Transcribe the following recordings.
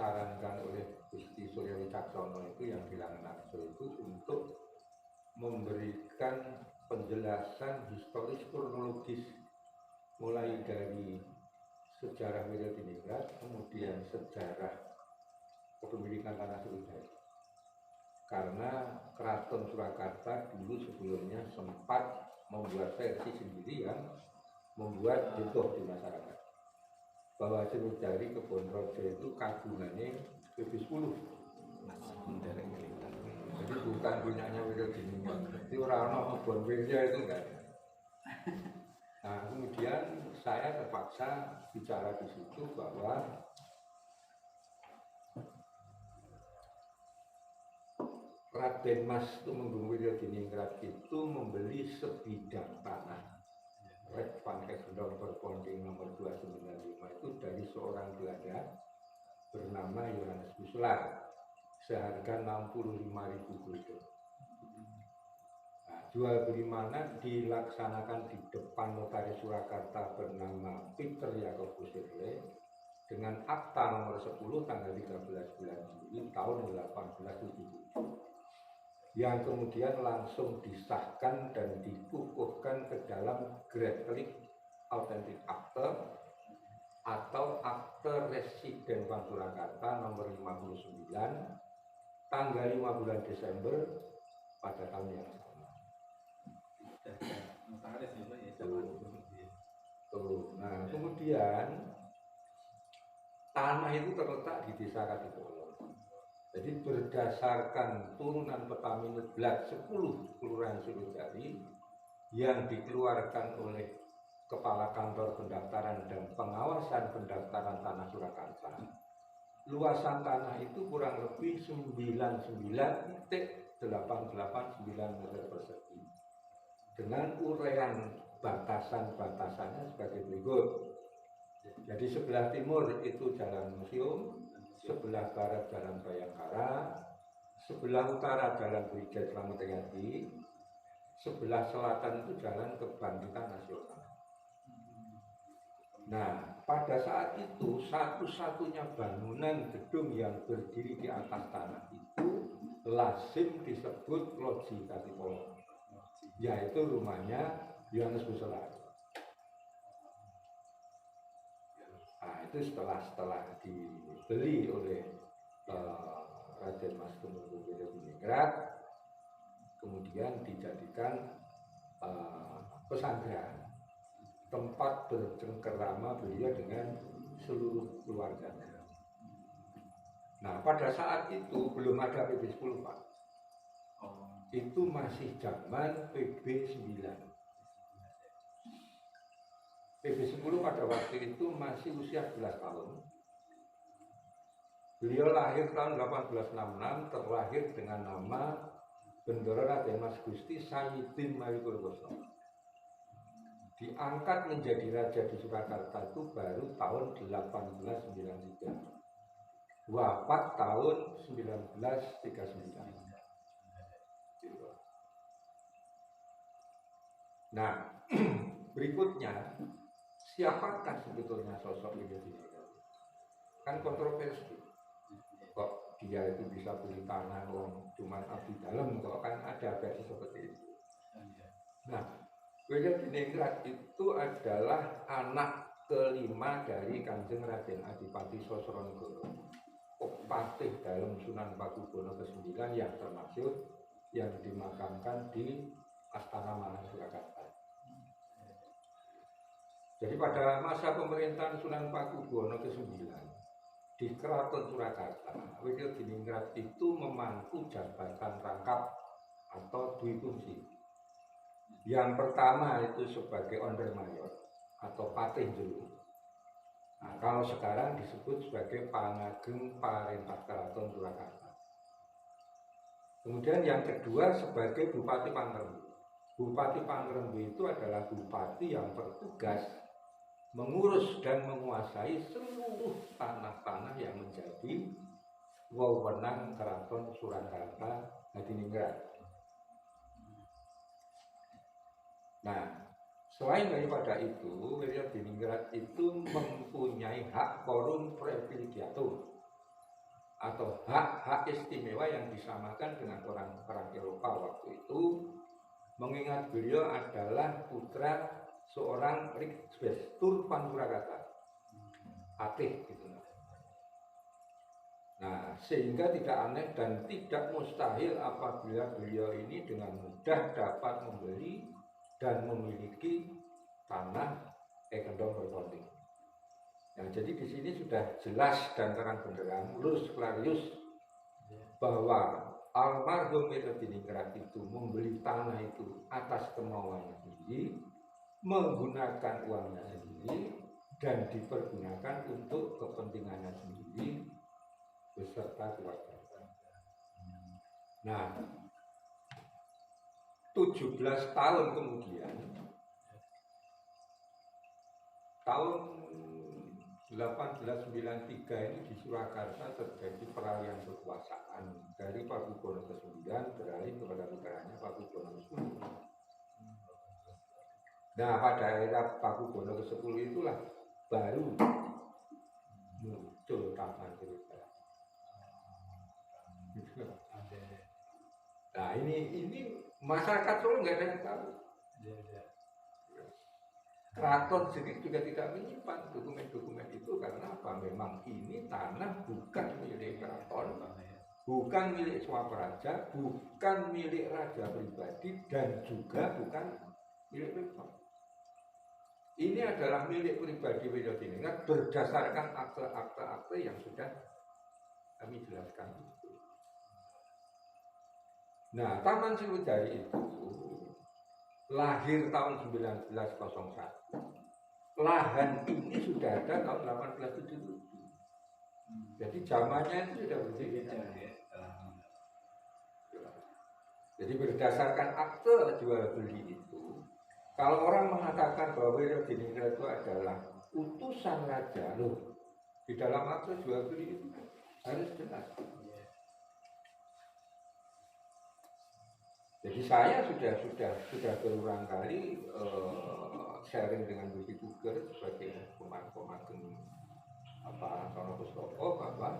disarankan oleh Gusti Surya Wicaksono itu yang di Langenarjo itu untuk memberikan penjelasan historis kronologis mulai dari sejarah Wiradiningrat, kemudian sejarah kepemilikan tanah Sriwijaya. Karena Keraton Surakarta dulu sebelumnya sempat membuat versi sendiri yang membuat heboh di masyarakat bahwa Sriwijaya Kebonrojo itu kagungannya PB10. Jadi bukan punyanya Wiradiningrat. Jadi orang-orang kebon Wirya itu enggak ada. Nah, kemudian saya terpaksa bicara di situ bahwa Raden Mas Tumenggung Wiradiningrat itu membeli sebidang tanah Red Pankes Gendong Berponding nomor 295 itu dari seorang Belanda bernama Yohanes Guslar seharga 65.000 gulden. Nah, jual beli mana dilaksanakan di depan notaris Surakarta bernama Peter Jacob Kusirle dengan akta nomor 10 tanggal 13 bulan Juli tahun 1877 yang kemudian langsung disahkan dan dikukuhkan ke dalam Gretlik Authentic Akte atau Akte Residen Bank Surakarta nomor 59 tanggal 5 bulan Desember pada tahun yang sama. Nah, kemudian tanah itu terletak di desa Kadipolo. Jadi berdasarkan turunan Petaminut Blat 10 Kelurahan Sriwijaya yang dikeluarkan oleh Kepala Kantor Pendaftaran dan Pengawasan Pendaftaran Tanah Surakarta, luasan tanah itu kurang lebih 99,889 meter persegi dengan uraian batasan-batasannya sebagai berikut. Jadi sebelah timur itu Jalan Museum, sebelah barat Jalan Bayangkara, sebelah utara Jalan Brigjen Slamet Riyadi, sebelah selatan itu Jalan Kebangkitan Nasional. Nah, pada saat itu satu-satunya bangunan gedung yang berdiri di atas tanah itu lazim disebut Loji Kadipolo, yaitu rumahnya Yohanes Guslar. Nah, itu setelah dibeli oleh Raden Mas Tumenggung Wiradiningrat, kemudian dijadikan pesantren, tempat bercengkerama beliau dengan seluruh keluarganya. Nah, pada saat itu belum ada PB10, Pak. Itu masih zaman PB9. PB10 pada waktu itu masih usia 11 tahun. Beliau lahir tahun 1866, terlahir dengan nama Bendoro Raden Mas Gusti Sayyidin Marikuwoso. Diangkat menjadi raja di Surakarta itu baru tahun 1893. Wafat tahun 1939. Nah, berikutnya, siapakah sebetulnya sosok Wiradiningrat? Kan kontroversi. Kok dia itu bisa beli tanah cuman abdi dalam, kok kan ada versi seperti itu. Nah, Wiradiningrat itu adalah anak kelima dari Kanjeng Raden Adipati Sosronegoro, Patih dalam Sunan Pakubono ke-9 yang termaksud yang dimakamkan di Astana Malang Surakarta. Jadi pada masa pemerintahan Sunan Pakubono ke-9 di Keraton Surakarta, Wiradiningrat itu memangku jabatan rangkap atau dwi fungsi. Yang pertama itu sebagai Ondermayor atau Patih Jero. Nah, kalau sekarang disebut sebagai Pangageng Parentah Keraton Surakarta. Kemudian yang kedua sebagai Bupati Pangrango. Bupati Pangrango itu adalah bupati yang bertugas mengurus dan menguasai seluruh tanah-tanah yang menjadi wewenang Keraton Surakarta Hadiningrat. Nah, selain daripada itu, Wiradiningrat itu mempunyai hak forum privilegiatum atau hak-hak istimewa yang disamakan dengan orang-orang Eropa waktu itu, mengingat beliau adalah putra seorang Rijkswestur van Surakarta, ateh gitu. Nah, sehingga tidak aneh dan tidak mustahil apabila beliau ini dengan mudah dapat membeli dan memiliki tanah Eigendom Berponding. Nah, jadi di sini sudah jelas dan terang benderang, lus klarius, bahwa almarhum Wiradiningrat itu membeli tanah itu atas kemauannya sendiri, menggunakan uangnya sendiri, dan dipergunakan untuk kepentingannya sendiri beserta keluarga. Nah, 17 tahun kemudian, tahun 1893 ini di Surakarta terjadi peralihan kekuasaan dari Pakubono ke-9 beralih kepada putranya Pakubono ke-10. Nah, pada era Pakubono ke-10 itulah baru muncul Taman Cerita. Nah, ini masyarakat Solo nggak ada yang tahu. Keraton sendiri juga tidak menyimpan dokumen-dokumen itu karena apa? Memang ini tanah bukan milik keraton, bukan milik Swapraja, bukan milik raja pribadi, dan juga bukan milik privat. Ini adalah milik pribadi Wiradiningrat berdasarkan akte-akte yang sudah kami jelaskan itu. Nah, Taman Sriwijaya itu lahir tahun 1901. Lahan ini sudah ada tahun 1877. Jadi zamannya itu sudah berbeda. Jadi berdasarkan akte jual beli itu, kalau orang mengatakan bahwa Wiradiningrat itu adalah utusan raja, loh, di dalam akte jual beli itu harus jelas. Jadi saya sudah berulang kali sharing dengan Budi Puger sebagai pemageng Sono Pustoko bahwa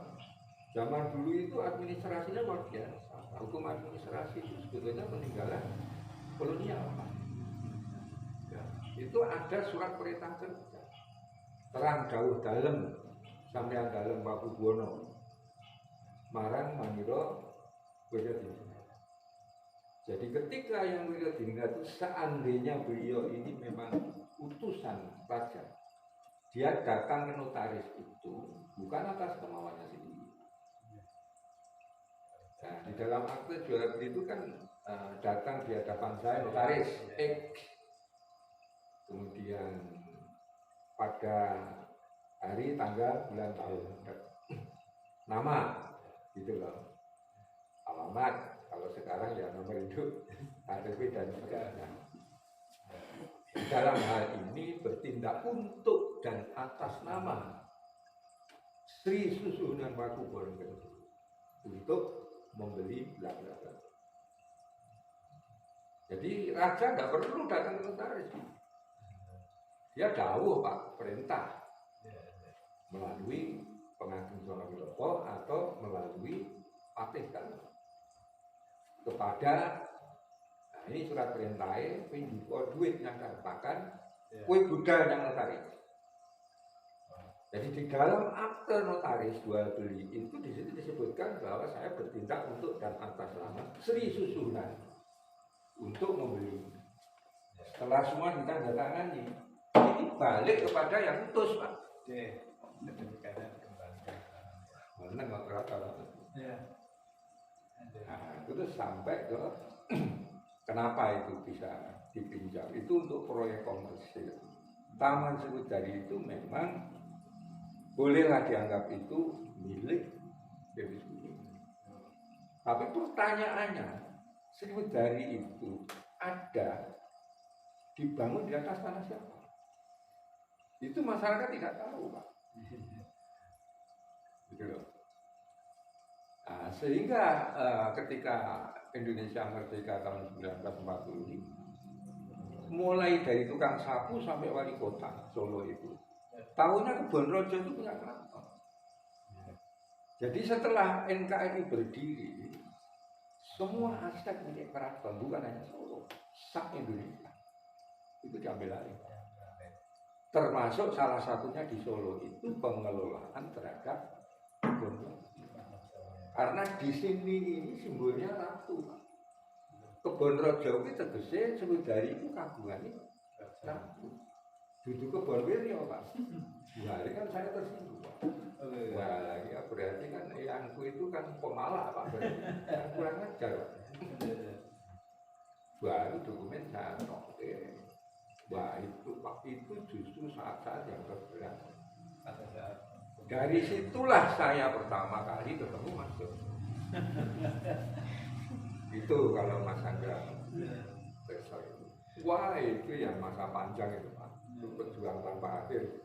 zaman dulu itu administrasinya luar biasa. Hukum administrasi itu sebetulnya peninggalan kolonial. Ya, itu ada surat perintah kerja terang dawuh dalem sampeyan dalem Pakubono marang Manira Wiradiningrat. Jadi ketika yang Wiradiningrat itu seandainya beliau ini memang utusan raja, dia datang ke notaris itu bukan atas kemauannya sendiri. Nah, di dalam akte jual beli itu kan datang di hadapan saya notaris X, kemudian pada hari, tanggal, bulan, tahun, nama, gitu loh, alamat. Kalau sekarang ya nomor hidup, KTP dan sebagainya. Dalam hal ini bertindak untuk dan atas nama Sri Susuhunan Pakubono untuk membeli bla-bla-bla. Jadi raja tidak perlu datang ke notaris. Dia dawuh Pak, perintah melalui Pengageng Sono Wilopo atau melalui patih kan kepada, nah ini surat perintahnya, pinjiko duit yang dapatkan, kue budal yang notaris. Jadi di dalam akte notaris jual beli itu di situ disebutkan bahwa saya bertindak untuk dan atas nama Sri Susuhunan untuk membeli. Setelah semua ditandatangani, ini balik kepada yang utus Pak. Mana nggak berapa lah. Nah, itu sampai ke kenapa itu bisa dipinjam? Itu untuk proyek komersil. Taman Sriwijaya itu memang bolehlah dianggap itu milik Dewi Sri. Tapi pertanyaannya, Sriwijaya itu ada dibangun di atas tanah siapa? Itu masyarakat tidak tahu, Pak. Gitu loh. Nah, sehingga ketika Indonesia merdeka tahun 1945, mulai dari tukang sapu sampai wali kota Solo itu, tahunya Kebon Rojo itu punya keraton. Jadi setelah NKRI berdiri, semua aset milik keraton, bukan hanya Solo, sak Indonesia itu diambil alih. Termasuk salah satunya di Solo itu pengelolaan terhadap kebun. Karena di sini ini simbolnya ratu. Kebun Rojo itu tegese Sriwidari itu kagungannya ratu. Duduk kebun Wirya, Pak. Hari kan saya tersinggung, Pak. Wah, ya berarti kan yangku itu kan pemalas, Pak. Kan kurang ajar, Pak. Baru dokumen saya oke. Wah, itu Pak, itu justru saat-saat yang terberat. Dari situlah saya pertama kali ketemu Mas Jos. Itu kalau Mas Angga besok itu. Wah, itu yang masa panjang itu, Pak. Itu berjuang tanpa akhir.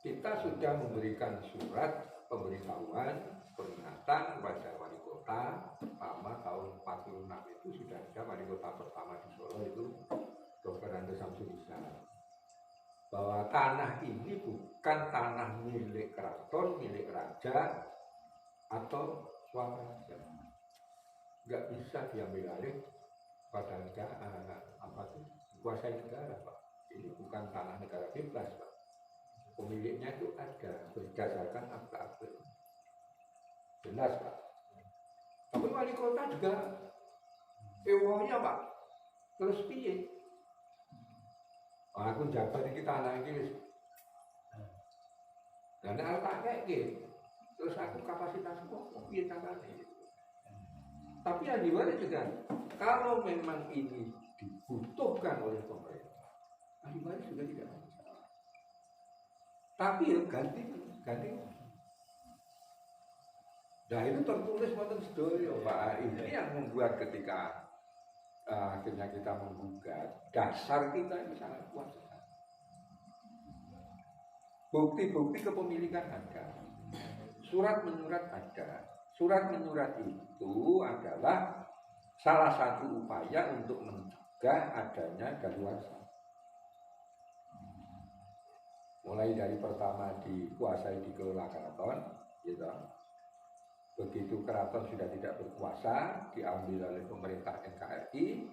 Kita sudah memberikan surat pemberitahuan peringatan kepada wali kota pertama tahun 46 itu sudah ada wali kota pertama di Solo itu Dr. Andi Samsudisa, bahwa tanah ini bukan tanah milik keraton, milik raja atau swasta, nggak bisa diambil alih pada negara apa itu kuasai negara, Pak. Ini bukan tanah negara bebas, Pak. Pemiliknya itu ada berdasarkan akta-akta. Jelas, Pak. Tapi wali kota juga ewangnya, Pak. Terus piye? Aku jabat iki tanah iki. Dan aku tak kayak terus aku kapasitasku kok piye tanahnya. Tapi yang diwaris juga, kalau memang ini dibutuhkan oleh pemerintah, ahli waris juga tidak masalah. Tapi ya ganti. Nah itu tertulis wonten sedaya, Pak. Ini yang membuat ketika akhirnya kita menggugat, dasar kita ini sangat kuat. Bukti-bukti kepemilikan ada, surat menyurat ada. Surat menyurat itu adalah salah satu upaya untuk mencegah adanya daluarsa. Mulai dari pertama dikuasai dikelola keraton, gitu. Begitu keraton sudah tidak berkuasa, diambil oleh pemerintah NKRI.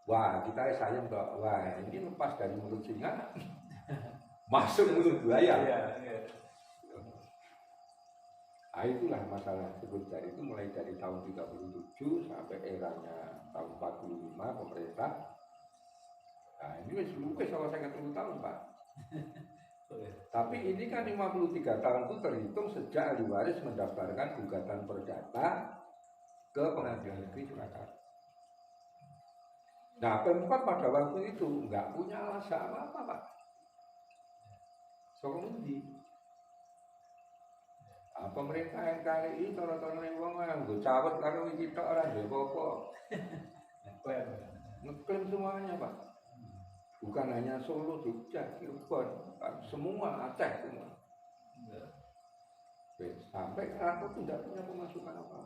Wah, kita sayang kok. Wah, ini lepas dari mulut singa, masuk mulut buaya. Nah, itulah masalah Sriwidari itu mulai dari tahun 37 sampai eranya tahun 45 pemerintah. Nah, ini seluruh sama saya 30 tahun, Pak. Tapi ini kan 53 tahun itu terhitung sejak ahli waris mendaftarkan gugatan perdata ke Pengadilan Negeri Surakarta. Nah, Pemkot pada waktu itu nggak punya alasan apa-apa, Pak. Soalnya pemerintah NKRI cara-cara wong nganggo cawet karo iki tok ora ndek apa-apa. Ngeklaim semuanya, Pak. Bukan hanya Solo, Jogja, Cirebon, semua Aceh semua. Sampai keraton itu tidak punya pemasukan apa.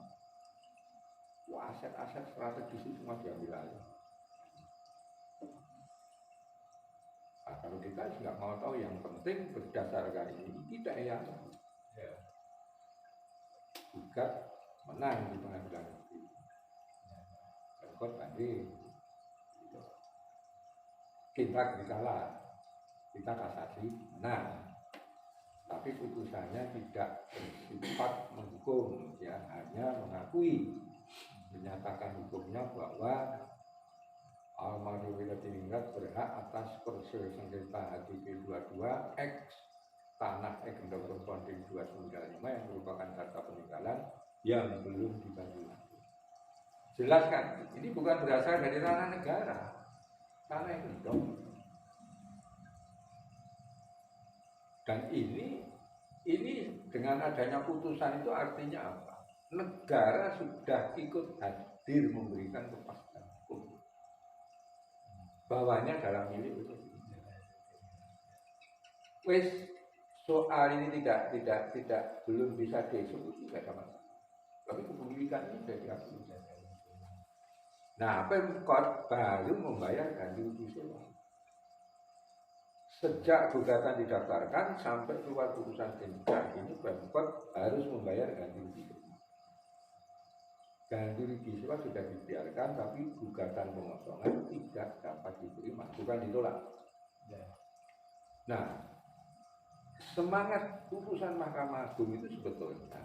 Wah, aset-aset strategis itu semua diambil alih. Nah, kalau kita nggak mau tahu, yang penting berdasarkan ini kita ya. Juga menang di Pengadilan Negeri. Pemkot tadi kita kalah, kita kasasi menang, tapi putusannya tidak bersifat menghukum, ya hanya mengakui, menyatakan hukumnya bahwa almarhum Wiladiningrat berhak atas perselisihan sengketa HTP 22 X tanah Gendong Ponding 295 yang merupakan harta peninggalan yang belum dibagi. Jelas kan? Ini bukan berasal dari tanah negara, tanah Gendong. Dan ini dengan adanya putusan itu artinya apa? Negara sudah ikut hadir memberikan kepastian hukum. Bawahnya dalam milik itu. Wes soal ini tidak belum bisa dieksekusi, tidak ada masalah. Tapi kepemilikan ini sudah diakui. Nah, Pemkot baru membayar ganti rugi sewa sejak gugatan didaftarkan sampai keluar putusan MK ini Pemkot harus membayar ganti rugi. Ganti rugi sewa sudah dibiarkan, tapi gugatan pengosongan tidak dapat diterima, bukan ditolak. Nah, semangat putusan Mahkamah Agung itu sebetulnya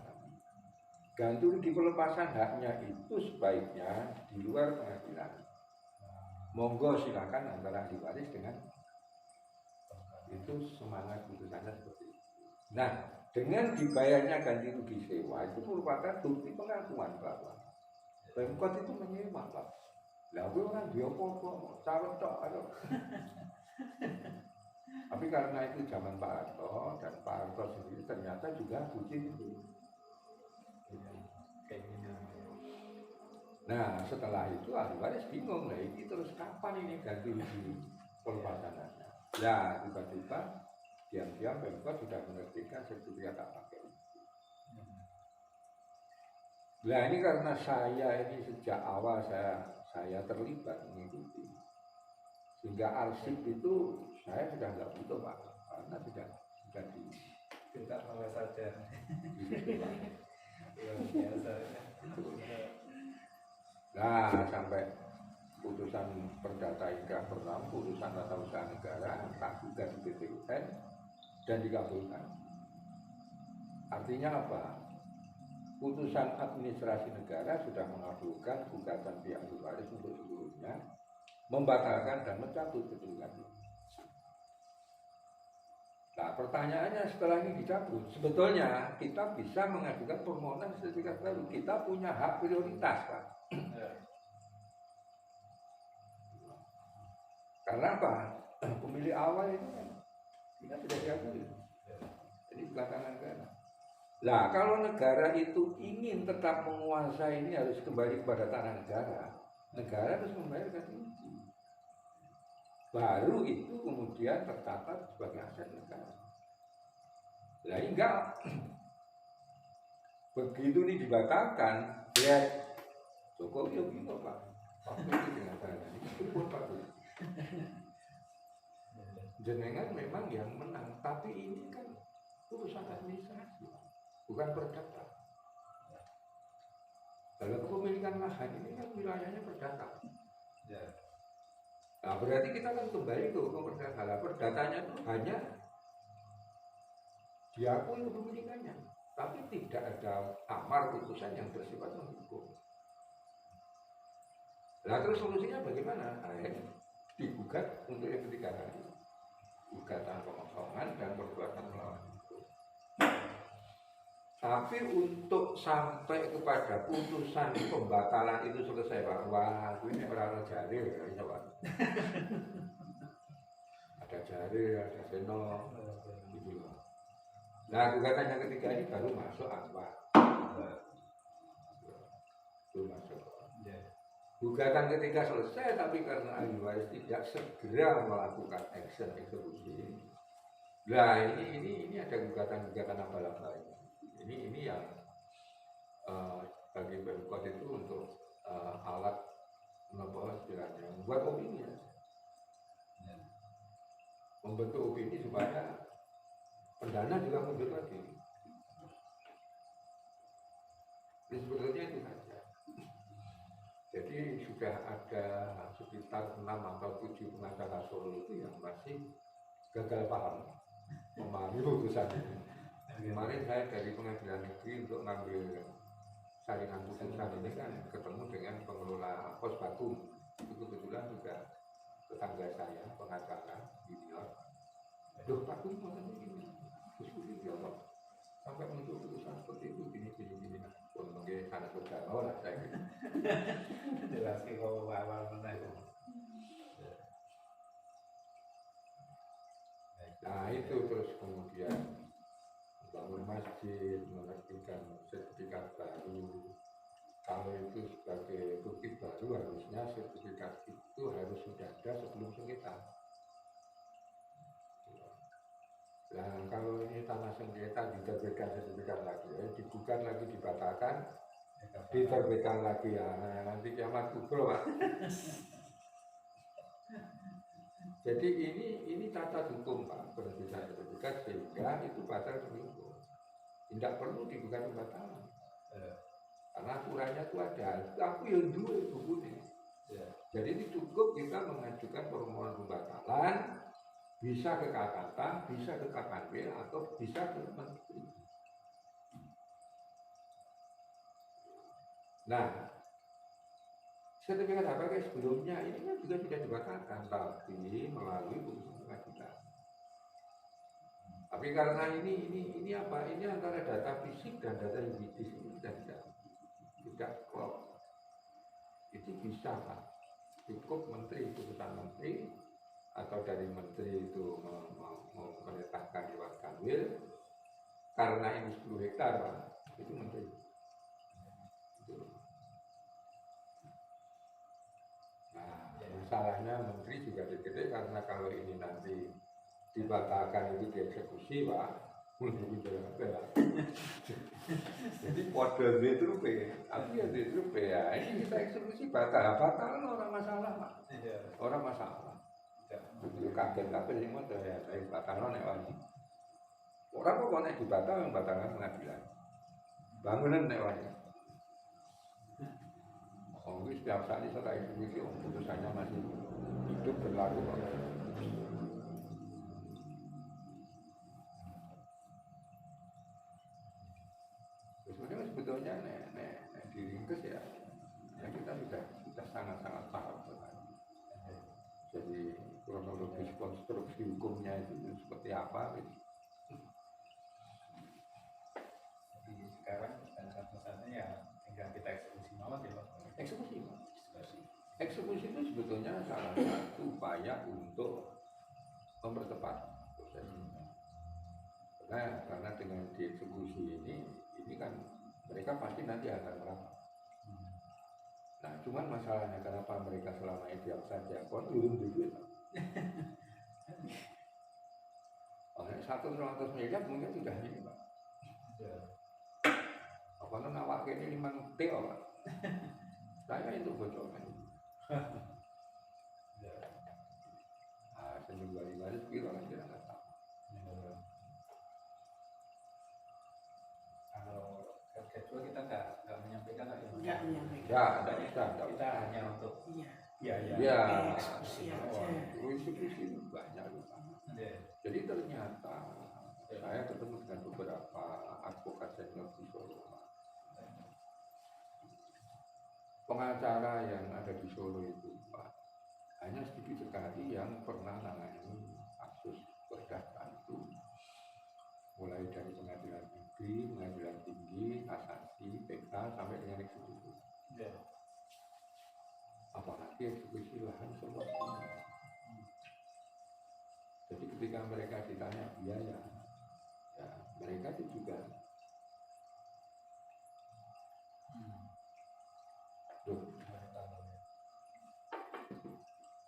ganti rugi pelepasan haknya itu sebaiknya di luar pengadilan. Monggo silakan antara ahli waris dengan itu semangat putusannya seperti itu. Nah, dengan dibayarnya ganti rugi sewa itu merupakan bukti pengakuan bahwa Pemkot itu menyewa, Pak. Lah gue orang dia apa-apa, cawet tok aduh. Tapi karena itu zaman Pak Harto dan Pak Harto sendiri ternyata juga bucin itu. Nah, setelah itu ahli waris bingung lah, ini terus kapan ini ganti rugi pelepasannya? Nah, tiba-tiba diam-diam Pemkot sudah menerbitkan sertifikat tak pakai. Nah, ini karena saya ini sejak awal saya terlibat mengikuti, sehingga arsip itu saya sudah nggak butuh Pak, karena sudah di tidak malah saja biasa. Nah, sampai putusan perdata inkrah pertama, putusan tata usaha negara tak gugat di PT-UN dan dikabulkan. Artinya apa? Putusan administrasi negara sudah mengabulkan gugatan pihak ahli waris untuk seluruhnya, membatalkan dan mencabut putusan itu. Nah, pertanyaannya setelah ini dicabut, sebetulnya kita bisa mengajukan permohonan sertifikat baru. Kita punya hak prioritas, Pak. Karena apa? Pemilih awal itu kan kita sudah diakui. Jadi belakangan kan. Nah, kalau negara itu ingin tetap menguasai ini harus kembali kepada tanah negara. Negara harus membayar ganti rugi. Baru itu kemudian tercatat sebagai aset negara. Nah, enggak. Begitu ini dibatalkan, ya Jokowi bingung Pak. Waktu itu dengan saya, itu pun Pak. Jenengan memang yang menang, tapi ini kan urusan administrasi, bukan perdata. Kalau kepemilikan lahan ini kan wilayahnya perdata. Nah, berarti kita kan kembali ke hukum perdata. Nah, perdatanya itu hanya diakui kepemilikannya, tapi tidak ada amar putusan yang bersifat menghukum. Nah, terus solusinya bagaimana? Akhirnya digugat untuk yang ketiga kali, gugatan pengosongan dan perbuatan melawan hukum. Tapi untuk sampai kepada putusan pembatalan itu selesai Pak, wah ini orang jari ya Pak. Ada jari, ada seno, gitu loh. Nah, gugatan yang ketiga ini baru masuk apa? Baru masuk. Gugatan ketiga selesai, tapi karena ahli waris tidak segera melakukan action eksekusi. Nah, ini ada gugatan apa-apa ini. Ini yang bagi Pemkot itu untuk alat membawa istilahnya, membuat opini ya. Membentuk opini supaya pendana juga mundur lagi. Ini sebetulnya itu saja. Jadi sudah ada sekitar 6 atau 7 pengacara Solo itu yang masih gagal paham memahami putusan ini. Kemarin saya dari pengadilan negeri untuk ngambil saringan putusan ini kan ketemu dengan pengelola pos Bakum. Itu kebetulan juga tetangga saya, pengacara junior. Duh, Bakum ini diskusi apa? Sampai muncul putusan seperti itu, gini. Pun mungkin anak bergaul lah saya gitu. Jelas ke kalau awal menang. Nah itu terus kemudian bangun masjid, menerbitkan sertifikat baru. Kalau itu sebagai bukti baru, harusnya sertifikat itu harus sudah ada sebelum sengketa. Nah kalau ini tanah sengketa diterbitkan sertifikat lagi, digugat lagi, dibatalkan, diterbitkan lagi ya, nanti kiamat kubro Pak. Jadi ini tata hukum Pak berdasarkan sertifikat sehingga itu batal demi hukum. Tidak perlu digugat pembatalan. Karena aturannya itu ada. Aku yang dua bukunya. Jadi ini cukup kita mengajukan permohonan pembatalan, bisa ke Kakata, bisa ke Kakanwil, atau bisa ke Menteri. Nah, sertifikat HPK sebelumnya ini kan juga sudah dibatalkan, tapi melalui putusan pengadilan. Tapi karena ini apa? Ini antara data fisik dan data yuridis ini sudah tidak klop. Itu bisa Pak. Cukup menteri, putusan menteri, atau dari menteri itu memerintahkan Dewan Kanwil, karena ini 10 hektar Pak, itu menteri. Nah, masalahnya menteri juga gede karena kalau ini nanti dibatalkan itu dieksekusi Pak, jadi kode D-Trup tapi ya D-Trup ya, ini kita eksekusi batal orang masalah Pak, orang masalah. Itu kaget sih mau saya batal nek wani. Orang kok nek dibatal yang batalkan pengadilan. Bangunan nek wani. Oh, setiap saat itu setelah eksekusi putusannya masih hidup berlaku. Sebenarnya sebetulnya nek diringkes ya kita sudah sangat-sangat paham. Jadi kronologis konstruksi hukumnya itu seperti apa? Jadi sekarang pesannya ya tinggal kita eksekusi malam ya Pak. Eksekusi itu sebetulnya salah satu upaya untuk mempercepat proses. Karena dengan dieksekusi ini kan mereka pasti nanti akan merapat. Nah, cuman masalahnya kenapa mereka selama ini diam saja, kon belum duit. Oleh 100 miliar mungkin sudah ini Pak. Apa nawak ini 5 T Pak. Saya itu bocorkan. Senin 25 kilo kan tidak tahu. Kalau kedua kita nggak menyampaikan lagi. Nggak menyampaikan. Ya, tidak Kita hanya untuk biaya. Ya, eksekusi aja. eksekusi itu banyak Pak. Jadi ternyata saya ketemu dengan beberapa advokat senior di Solo. Pengacara yang ada di Solo itu Pak, hanya sedikit sekali yang pernah menangani kasus perdata itu, mulai dari pengadilan negeri, pengadilan tinggi, kasasi, PK sampai dengan eksekusi. Apalagi eksekusi lahan seluas ini. Jadi ketika mereka ditanya biaya, ya mereka itu juga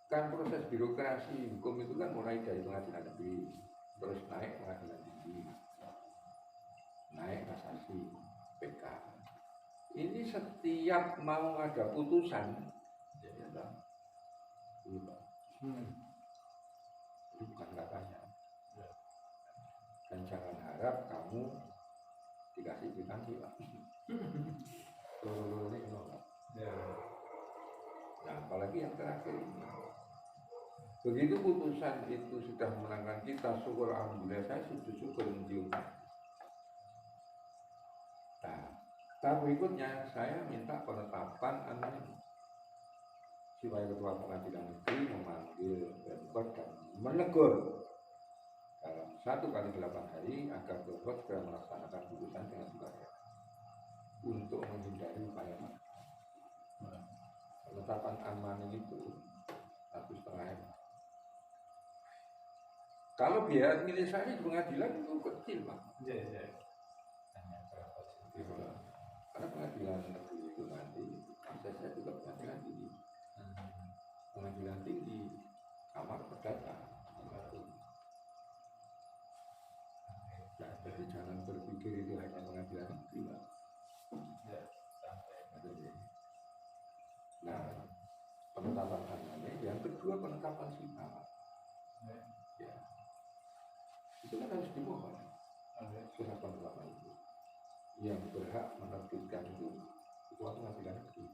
kan proses birokrasi hukum itu kan mulai dari pengadilan negeri, terus naik pengadilan tinggi, naik kasasi, PK. Ini setiap mau ada putusan, bukan katanya. Dan jangan harap kamu dikasih kwitansi Pak. Ini kenapa? Nah, apalagi yang terakhir ini. Begitu putusan itu sudah menangkan kita, syukur alhamdulillah, saya syukur menjium. Nah, tahap berikutnya saya minta penetapan supaya ketua pengadilan negeri memanggil Pemkot dan menegur dalam 1x8 hari agar Pemkot segera melaksanakan putusan dengan dibayar untuk menghindari upaya makar. Penetapan aman itu 1,5 M. Kalau biaya administrasi di pengadilan itu kecil Pak. Hanya berapa sih? Karena pengadilan negeri itu nanti aksesnya juga pengadilan tinggi. Pengadilan tinggi, kamar perdata. Nah, jadi jangan berpikir itu hanya pengadilan negeri Pak. Nah, penetapan amannya, yang kedua penetapan sifat. itu kan harus dimohon. Surat penetapan itu yang berhak menerbitkan itu Ketua Pengadilan Negeri.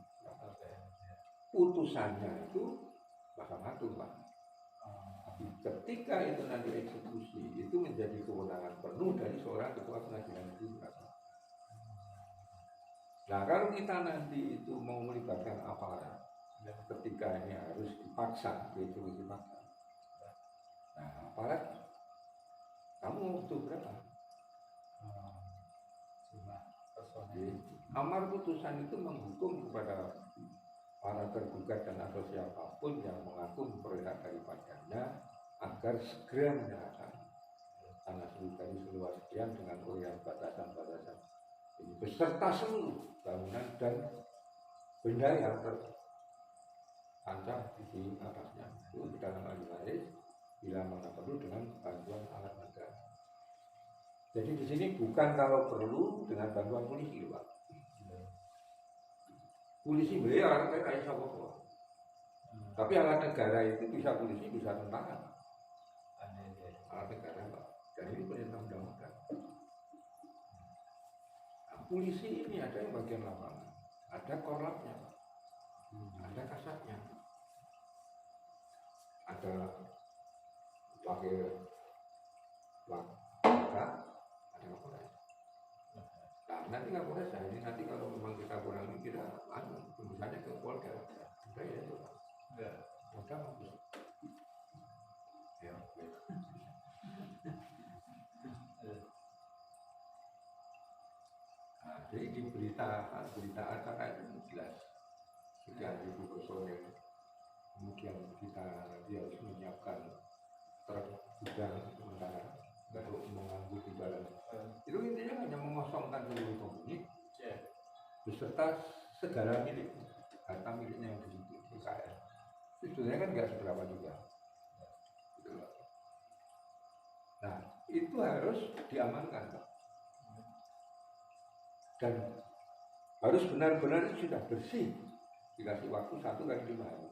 Putusannya itu Mahkamah Agung, Pak. Ketika itu nanti eksekusi, itu menjadi kewenangan penuh dari seorang Ketua Pengadilan Negeri. Nah, kalau kita nanti itu mau melibatkan aparat, ketika ini harus dipaksa, itu dipaksa. Nah, aparat, kamu butuh berapa? Amar putusan itu menghukum kepada para tergugat dan atau siapapun yang mengaku berhak daripadanya agar segera menyerahkan tanah dari seluas sekian dengan urian batasan-batasan ini beserta seluruh bangunan dan benda yang tertancap di atasnya itu di dalam ahli waris bila mana perlu dengan bantuan alat negara. Jadi di sini bukan kalau perlu dengan bantuan polisi, Pak. Polisi beliau kayak siapa kok. Tapi alat negara itu bisa polisi, bisa tentara. Alat negara, Pak. Dan ini perintah undang-undang. Nah, polisi ini ada yang bagian lapangan, ada korlapnya, Pak. Ada kasatnya, ada wakil ada Kapolres. Nah, nanti Kapolres ini nanti kalau memang kita kurang kita tembusannya ke Polda. Udah ya itu Pak. Ya, udah bagus. Ya, nah, jadi di berita acara itu jelas 3.000 personel. Kemudian kita nanti harus menyiapkan truk gudang sementara untuk mengangkut di dalam. Itu intinya hanya mengosongkan seluruh komunik beserta segala milik harta miliknya yang di situ PKS. Itu sebenarnya kan nggak seberapa juga. Nah itu harus diamankan, Pak. Dan harus benar-benar sudah bersih, dikasih waktu 1 kali 5 hari.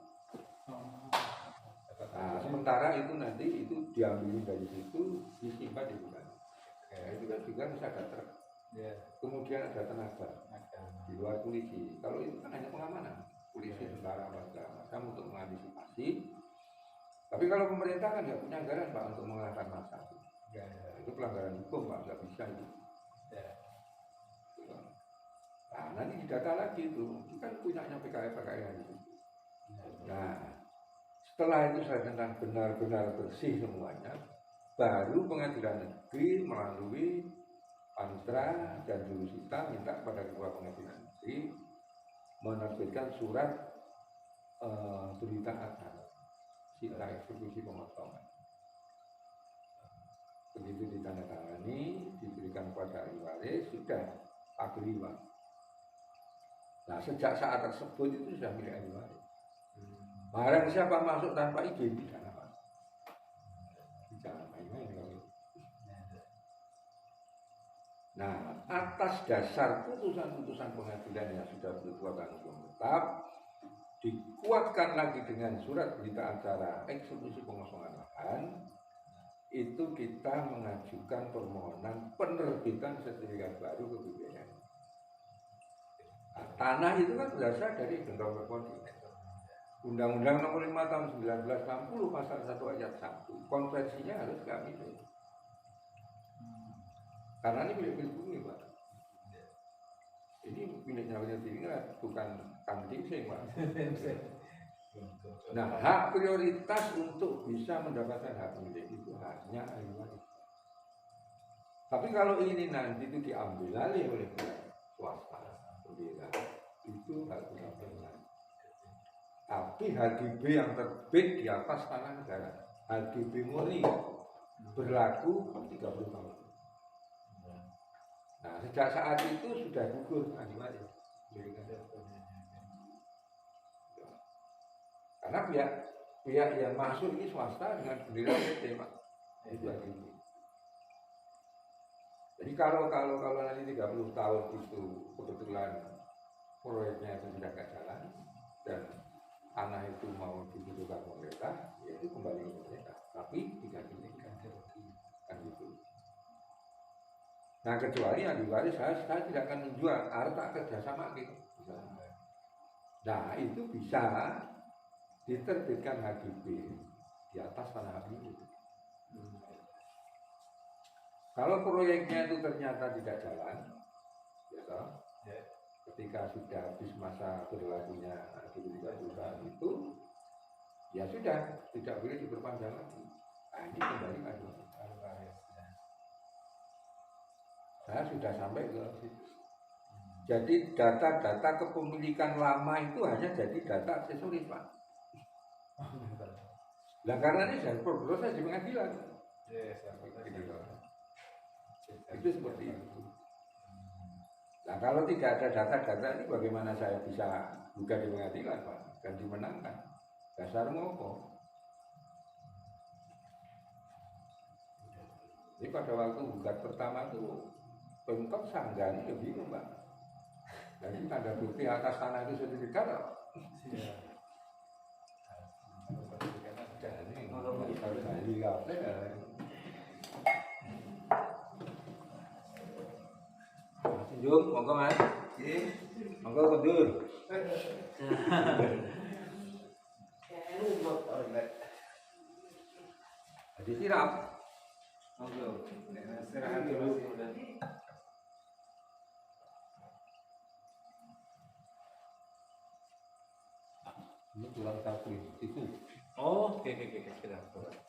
Nah, sementara itu nanti itu diambil dari situ, disimpan di gudang. Itu kan juga bisa ada truk. Kemudian ada tenaga di luar polisi. Kalau itu kan hanya pengamanan, polisi, tentara, macam untuk mengantisipasi. Tapi kalau pemerintah kan nggak punya anggaran, Pak, untuk mengerahkan massa. Itu pelanggaran hukum, Pak, nggak bisa itu. Nah, nanti didata lagi itu kan punyanya PKI itu. Nah, setelah itu saya tentang benar-benar bersih semuanya, baru Pengadilan Negeri melalui Panitra dan Jurusita minta kepada Ketua Pengadilan Negeri menerbitkan surat berita acara sita eksekusi pemotongan. Begitu ditandatangani, diberikan kepada ahli waris, sudah agri, Pak. Nah, sejak saat tersebut itu sudah milik ahli waris. Barang siapa masuk tanpa izin tidak apa. Jangan main-main kalau itu. Nah, atas dasar putusan-putusan pengadilan yang sudah berkekuatan hukum tetap, dikuatkan lagi dengan surat berita acara eksekusi pengosongan lahan, itu kita mengajukan permohonan penerbitan sertifikat baru ke BPN. Nah, tanah itu kan berasal dari Undang Berponding. Undang-Undang Nomor 5 Tahun 1960 Pasal 1 Ayat 1. Konversinya harus kami milih. Karena ini milik bumi, Pak. Ini miliknya Tingrat, bukan Kang Dingsing, Pak. Nah, hak prioritas untuk bisa mendapatkan hak milik itu hanya ahli waris. Tapi kalau ini nanti itu diambil alih oleh swasta, itu hak prioritas. Tapi HGB yang terbit di atas tanah negara, HGB murni berlaku 30 tahun. Nah, sejak saat itu sudah gugur ahli waris. Karena pihak yang masuk ini swasta dengan bendera PT, Pak. Itu HGB. Jadi kalau nanti 30 tahun itu kebetulan proyeknya itu tidak jalan dan tanah itu mau dibutuhkan pemerintah, ya itu kembali ke pemerintah. Tapi tidak diinginkan kan gitu. Nah kecuali ahli waris saya tidak akan menjual, harta kerjasama gitu. Nah itu bisa diterbitkan HGB di atas tanah itu. Kalau proyeknya itu ternyata tidak jalan, ya, ketika sudah habis masa berlakunya perusahaan itu, ya sudah tidak boleh diperpanjang lagi. Nah, ini kembali lagi. Saya sudah sampai ke situ. Jadi data-data kepemilikan lama itu hanya jadi data aksesoris, Pak. Nah karena ini saya berproses di pengadilan. Itu seperti itu. Nah kalau tidak ada data-data ini bagaimana saya bisa buka di pengadilan, Pak, dan dimenangkan? Dasar ngopo. Jadi pada waktu gugat pertama itu Pemkot sanggani ya bingung, Pak. Jadi tanda bukti atas tanah itu sertifikat. Jum, monggo Mas. Monggo kundur. Jadi siram. Monggo. Istirahat dulu. Ini tulang sapi itu. Oh, oke, silakan.